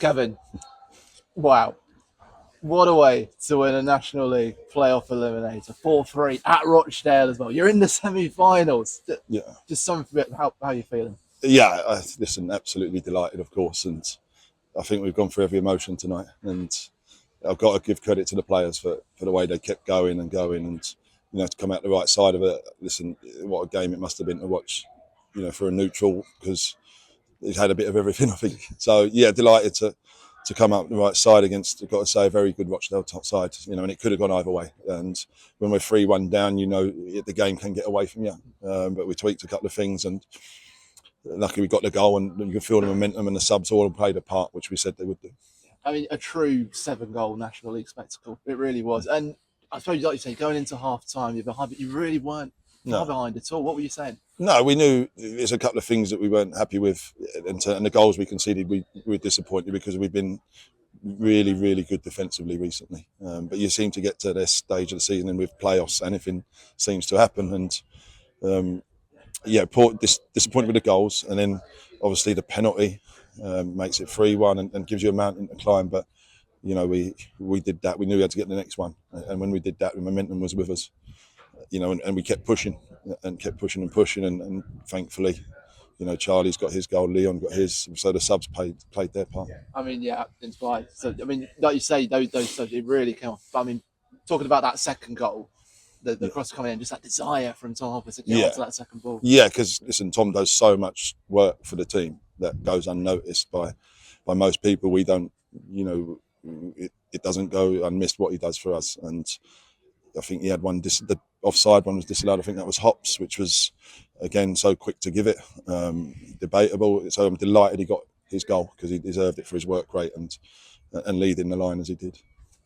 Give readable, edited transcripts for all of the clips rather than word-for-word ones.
Kevin, wow. What a way to win a National League playoff eliminator, 4-3 at Rochdale as well. You're in the semi-finals. Yeah. Just something, how are you feeling? Yeah, listen, absolutely delighted, of course. And I think we've gone through every emotion tonight. And I've got to give credit to the players for the way they kept going and going. And, to come out the right side of it. Listen, what a game it must have been to watch, for a neutral, because it had a bit of everything, I think. So, yeah, delighted to come up the right side against, I've got to say, a very good Rochdale top side, and it could have gone either way. And when we're 3-1 down, the game can get away from you. But we tweaked a couple of things, and luckily we got the goal, and you can feel the momentum, and the subs all played a part, which we said they would do. I mean, a true 7-goal National League spectacle. It really was. And I suppose, like you say, going into half-time, you're behind, but you really weren't far behind at all. What were you saying? No, we knew there's a couple of things that we weren't happy with, and the goals we conceded, we were disappointed because we've been really, really good defensively recently. But you seem to get to this stage of the season, and with playoffs, anything seems to happen. And disappointed with the goals, and then obviously the penalty makes it 3-1 and gives you a mountain to climb. But we did that. We knew we had to get the next one, and when we did that, the momentum was with us. And we kept pushing and and thankfully, Charlie's got his goal, Leon got his, so the subs played their part. I mean, yeah, inspired. So, I mean, like you say, those subs, it really came off. But I mean, talking about that second goal, the cross coming in, just that desire from Tom Hopper to get onto that second ball. Yeah, because listen, Tom does so much work for the team that goes unnoticed by most people. We don't, it doesn't go unmissed what he does for us. And I think he had one, the offside one was disallowed. I think that was Hops, which was, again, so quick to give it. Debatable. So I'm delighted he got his goal because he deserved it for his work rate and leading the line as he did.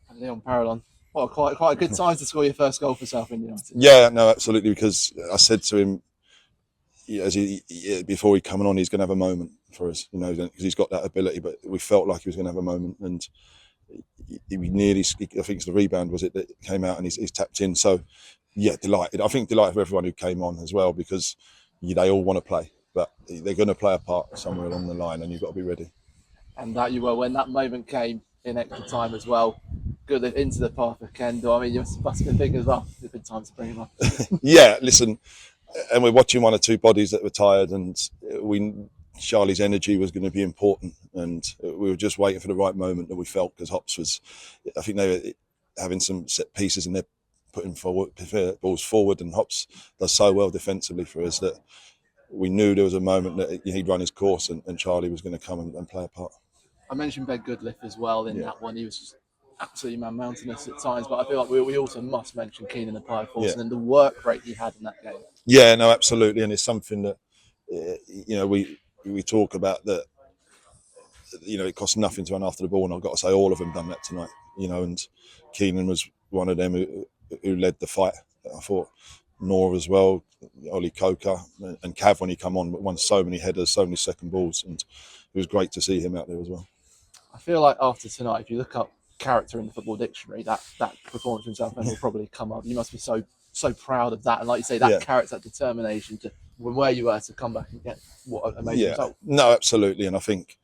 And Leon Parallon. Well, quite a good time to score your first goal for Southend United. Yeah, no, absolutely. Because I said to him, before he coming on, he's going to have a moment for us, because he's got that ability. But we felt like he was going to have a moment, and he nearly, I think it's the rebound, was it, that came out, and he's tapped in. So, yeah, delighted. I think delighted for everyone who came on as well, because they all want to play, but they're going to play a part somewhere along the line, and you've got to be ready. And that you were when that moment came in extra time as well. Good into the path of Kendall. I mean, you must have been thinking as well. It's a good time to bring him up. Yeah, listen, and we're watching one or two bodies that were tired, and Charlie's energy was going to be important, and we were just waiting for the right moment that we felt, because Hops was, I think they were having some set pieces and they're putting balls forward, and Hops does so well defensively for us that we knew there was a moment that he'd run his course and Charlie was going to come and play a part. I mentioned Ben Goodliff as well in that one. He was just absolutely man-mountainous at times, but I feel like we also must mention Keenan the Pie Force and the work rate he had in that game. Yeah, no, absolutely, and it's something that we talk about, that it costs nothing to run after the ball, and I've got to say all of them done that tonight. And Keenan was one of them who led the fight. I thought Nor as well, Ollie Coker, and Cav when he come on, won so many headers, so many second balls, and it was great to see him out there as well. I feel like after tonight, if you look up character in the football dictionary, that performance from Southend will probably come up. You must be so proud of that, and like you say, that character, that determination to where you were to come back and get what an amazing result. No, absolutely, and I think,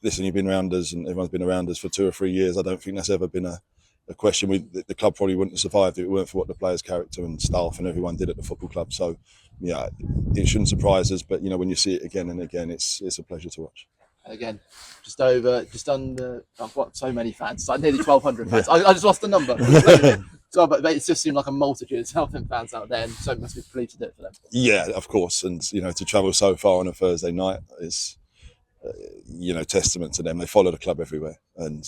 listen, you've been around us, and everyone's been around us for 2 or 3 years. I don't think that's ever been a question. The club probably wouldn't have survived if it weren't for what the players' character and staff and everyone did at the football club. So, yeah, it shouldn't surprise us. But when you see it again and again, it's a pleasure to watch. And again, just under. I've got so many fans. Like nearly 1,200 fans. I just lost the number. So, but it just seemed like a multitude of Southend fans out there, and so must be pleased to do it for them. Yeah, of course, and to travel so far on a Thursday night is, testament to them. They follow the club everywhere, and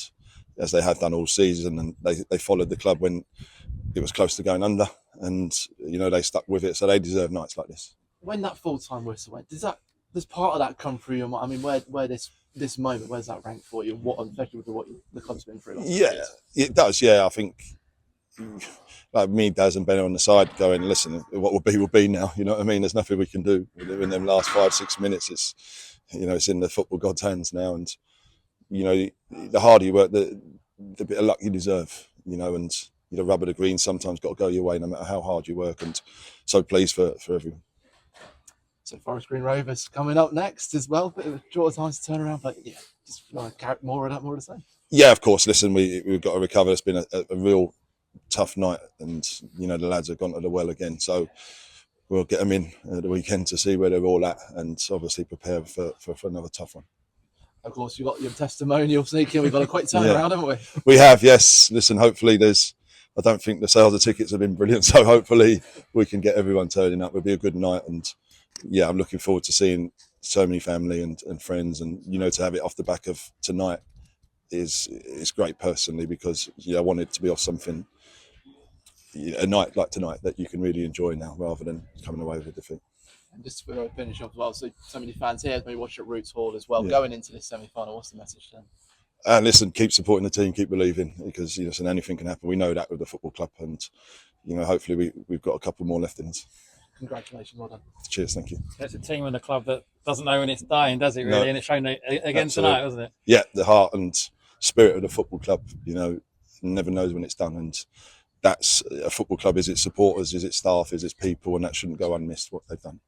as they have done all season, and they followed the club when it was close to going under, and they stuck with it, so they deserve nights like this. When that full-time whistle went, does part of that come through your mind? I mean, where this moment, where's that rank for you? Especially with what the club's been through? Yeah, it does. Yeah, I think like me, Daz, and Ben on the side going, listen, what will be now. You know what I mean? There's nothing we can do in them last 5-6 minutes. It's it's in the football god's hands now, and the harder you work, the bit of luck you deserve. And rubber the green sometimes got to go your way, no matter how hard you work. And so pleased for everyone. So Forest Green Rovers coming up next as well. Bit of a short time to turn around, but yeah, Just carry more of the same. Yeah, of course. Listen, we've got to recover. It's been a real tough night, and the lads have gone to the well again. So we'll get them in at the weekend to see where they're all at, and obviously prepare for another tough one. Of course, you've got your testimonial sneaking. We've got a quick turnaround, haven't we? We have, yes. Listen, hopefully I don't think the sales of tickets have been brilliant, so hopefully we can get everyone turning up. It'll be a good night, and yeah, I'm looking forward to seeing so many family and friends, and to have it off the back of tonight is great personally, because I want it to be off something, a night like tonight that you can really enjoy now, rather than coming away with a defeat. And just to finish off as well, so many fans here, maybe watch at Roots Hall as well. Going into this semi-final, what's the message then? And listen, keep supporting the team, keep believing, because anything can happen. We know that with the football club, and hopefully we've got a couple more left in us. Congratulations, well done. Cheers, thank you. It's a team in the club that doesn't know when it's dying, does it? Really, no. And it's shown again tonight, wasn't it? Yeah, the heart and spirit of the football club. Never knows when it's done, and that's a football club. Is its supporters, is its staff, is its people, and that shouldn't go unmissed what they've done.